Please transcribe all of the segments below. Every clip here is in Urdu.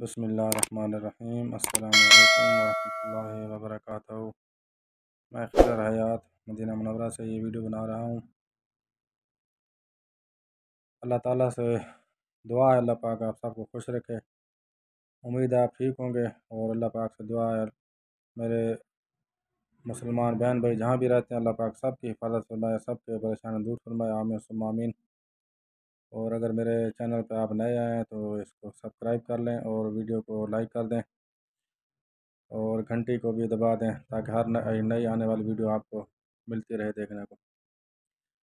بسم اللہ الرحمن الرحیم۔ السلام علیکم ورحمۃ اللہ وبرکاتہ۔ میں خضر حیات مدینہ منورہ سے یہ ویڈیو بنا رہا ہوں۔ اللہ تعالیٰ سے دعا ہے اللہ پاک آپ سب کو خوش رکھے۔ امید ہے آپ ٹھیک ہوں گے، اور اللہ پاک سے دعا ہے میرے مسلمان بہن بھائی جہاں بھی رہتے ہیں اللہ پاک سب کی حفاظت فرمائے، سب کے پریشانی دور فرمائے، آمین ثم آمین۔ اور اگر میرے چینل پہ آپ نئے آئے ہیں تو اس کو سبسکرائب کر لیں اور ویڈیو کو لائک کر دیں، اور گھنٹی کو بھی دبا دیں تاکہ ہر نئی آنے والی ویڈیو آپ کو ملتی رہے دیکھنے کو۔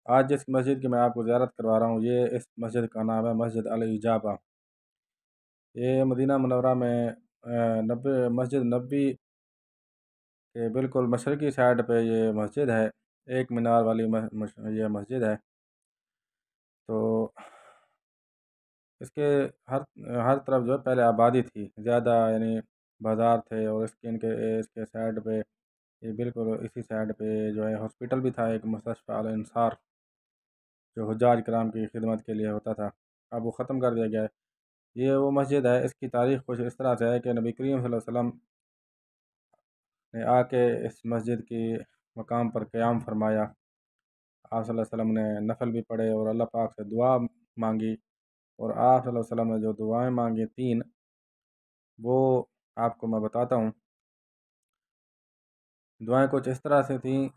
آج جس مسجد کی میں آپ کو زیارت کروا رہا ہوں، یہ اس مسجد کا نام ہے مسجد الاجابہ۔ یہ مدینہ منورہ میں مسجد نبی کے بالکل مشرقی سائڈ پہ یہ مسجد ہے، ایک مینار والی یہ مسجد ہے۔ تو اس کے ہر طرف جو ہے پہلے آبادی تھی زیادہ، یعنی بازار تھے، اور اس کے سائڈ پہ یہ بالکل اسی سائڈ پہ جو ہے ہاسپٹل بھی تھا، ایک مستشفی الانصار جو حجاج کرام کی خدمت کے لیے ہوتا تھا، اب وہ ختم کر دیا گیا ہے۔ یہ وہ مسجد ہے، اس کی تاریخ کچھ اس طرح سے ہے کہ نبی کریم صلی اللہ علیہ وسلم نے آ کے اس مسجد کی مقام پر قیام فرمایا۔ آپ صلی اللہ علیہ وسلم نے نفل بھی پڑھے اور اللہ پاک سے دعا مانگی، اور آپ صلی اللہ علیہ وسلم نے جو دعائیں مانگی تین، وہ آپ کو میں بتاتا ہوں۔ دعائیں کچھ اس طرح سے تھیں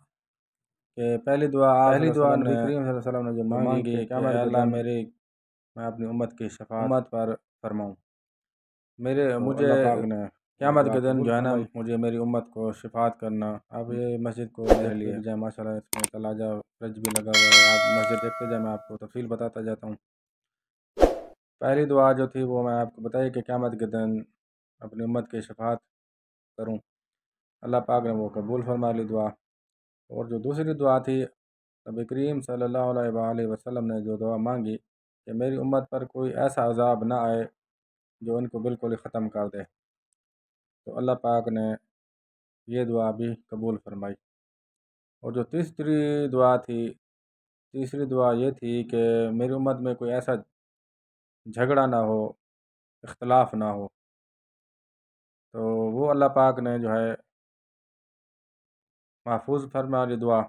کہ پہلی دعا نبی کریم صلی اللہ علیہ وسلم نے جو مانگی کہ اے اللہ میں اپنی امت کی شفاعت پر فرماؤں، مجھے اللہ پاک نے قیامت کے دن جو ہے نا مجھے میری امت کو شفاعت کرنا۔ اب یہ مسجد کو میرے لیے جائے ماشاء اللہ، اس میں تلاجہ فرج بھی لگا ہوا ہے، آپ مسجد دیکھتے جائیں، میں آپ کو تفصیل بتاتا جاتا ہوں۔ پہلی دعا جو تھی وہ میں آپ کو بتائی کہ قیامت کے دن اپنی امت کی شفاعت کروں، اللہ پاک نے وہ قبول فرما لی دعا۔ اور جو دوسری دعا تھی، نبی کریم صلی اللہ علیہ وآلہ وسلم نے جو دعا مانگی کہ میری امت پر کوئی ایسا عذاب نہ آئے جو ان کو بالکل ہی ختم کر دے، تو اللہ پاک نے یہ دعا بھی قبول فرمائی۔ اور جو تیسری دعا یہ تھی کہ میری امت میں کوئی ایسا جھگڑا نہ ہو، اختلاف نہ ہو، تو وہ اللہ پاک نے جو ہے محفوظ فرما لی دعا۔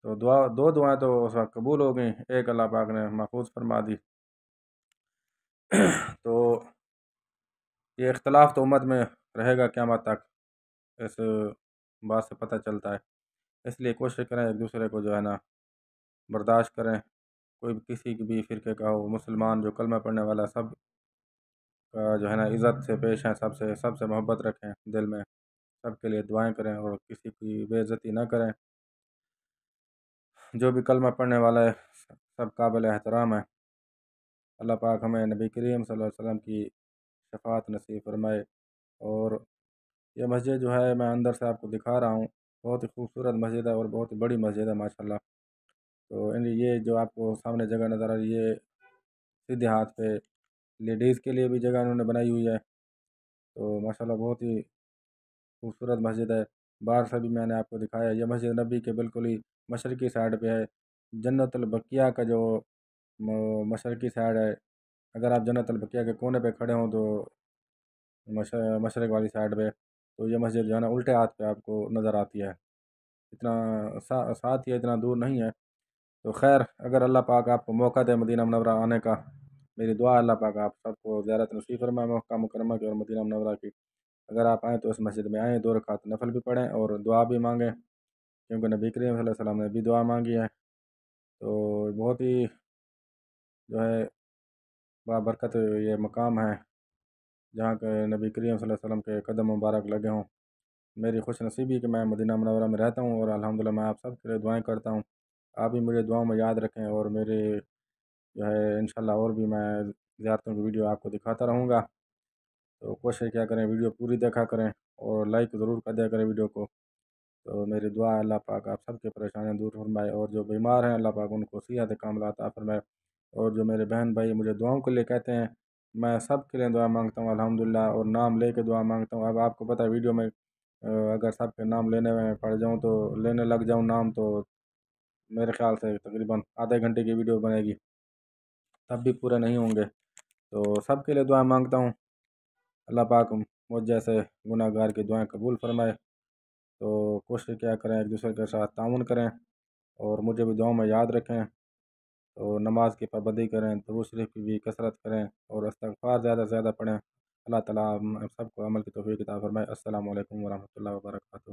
تو دو دعائیں تو اس وقت قبول ہو گئیں، ایک اللہ پاک نے محفوظ فرما دی۔ تو یہ اختلاف تو امت میں رہے گا قیامت تک، اس بات سے پتہ چلتا ہے، اس لیے کوشش کریں ایک دوسرے کو جو ہے نا برداشت کریں، کوئی بھی کسی بھی فرقے کا ہو، مسلمان جو کلمہ پڑھنے والا سب کا جو ہے نا عزت سے پیش ہیں، سب سے محبت رکھیں دل میں، سب کے لیے دعائیں کریں اور کسی کی بے عزتی نہ کریں۔ جو بھی کلمہ پڑھنے والا ہے سب قابل احترام ہے۔ اللہ پاک ہمیں نبی کریم صلی اللہ علیہ وسلم کی شفاعت نصیب فرمائے۔ اور یہ مسجد جو ہے میں اندر سے آپ کو دکھا رہا ہوں، بہت ہی خوبصورت مسجد ہے اور بہت ہی بڑی مسجد ہے ماشاءاللہ۔ تو یہ جو آپ کو سامنے جگہ نظر آ رہی ہے، یہ سیدھے ہاتھ پہ لیڈیز کے لیے بھی جگہ انہوں نے بنائی ہوئی ہے، تو ماشاءاللہ بہت ہی خوبصورت مسجد ہے۔ باہر سے بھی میں نے آپ کو دکھایا، یہ مسجد نبی کے بالکل ہی مشرقی سائڈ پہ ہے۔ جنت البقیہ کا جو مشرقی سائڈ ہے، اگر آپ جنت البقیہ کے کونے پہ کھڑے ہوں تو مشرق والی سائڈ پہ، تو یہ مسجد جو ہے نا الٹے ہاتھ پہ آپ کو نظر آتی ہے، اتنا ساتھ ہی ہے، اتنا دور نہیں ہے۔ تو خیر، اگر اللہ پاک آپ کو موقع دے مدینہ منورہ آنے کا، میری دعا ہے اللہ پاک آپ سب کو زیارت نصیب فرمائے مکہ مکرمہ کی اور مدینہ منورہ کی۔ اگر آپ آئیں تو اس مسجد میں آئیں، 2 رکعت نفل بھی پڑھیں اور دعا بھی مانگیں، کیونکہ نبی کریم صلی اللہ علیہ وسلم نے بھی دعا مانگی ہے۔ تو بہت ہی جو ہے بابرکت یہ مقام ہے جہاں کہ نبی کریم صلی اللہ علیہ وسلم کے قدم مبارک لگے ہوں۔ میری خوش نصیبی کہ میں مدینہ منورہ میں رہتا ہوں، اور الحمدللہ میں آپ سب کے لیے دعائیں کرتا ہوں، آپ بھی مجھے دعاؤں میں یاد رکھیں، اور میرے جو ہے انشاءاللہ اور بھی میں زیارتوں کی ویڈیو آپ کو دکھاتا رہوں گا۔ تو کوشش کیا کریں ویڈیو پوری دیکھا کریں، اور لائک ضرور کر دیا کریں ویڈیو کو۔ تو میری دعا ہے اللہ پاک آپ سب کے پریشانیاں دور فرمائے، اور جو بیمار ہیں اللہ پاک ان کو صحت کاملہ عطا فرمائے۔ اور جو میرے بہن بھائی مجھے دعاؤں کے لیے کہتے ہیں، میں سب کے لیے دعا مانگتا ہوں الحمدللہ، اور نام لے کے دعا مانگتا ہوں۔ اب آپ کو پتہ ہے ویڈیو میں اگر سب کے نام لینے میں پڑ جاؤں تو لینے لگ جاؤں نام، تو میرے خیال سے تقریباً آدھے گھنٹے کی ویڈیو بنے گی، تب بھی پورے نہیں ہوں گے۔ تو سب کے لیے دعا مانگتا ہوں اللہ پاک مجھ جیسے گناہ گار کی دعائیں قبول فرمائے۔ تو کوشش کیا کریں ایک دوسرے کے ساتھ تعاون کریں، اور مجھے بھی دعاؤں میں یاد رکھیں۔ تو نماز کی پابندی کریں، درود شریف کی بھی کثرت کریں، اور استغفار زیادہ سے زیادہ پڑھیں۔ اللہ تعالیٰ ہم سب کو عمل کی توفیق عطا فرمائے۔ السلام علیکم ورحمۃ اللہ وبرکاتہ۔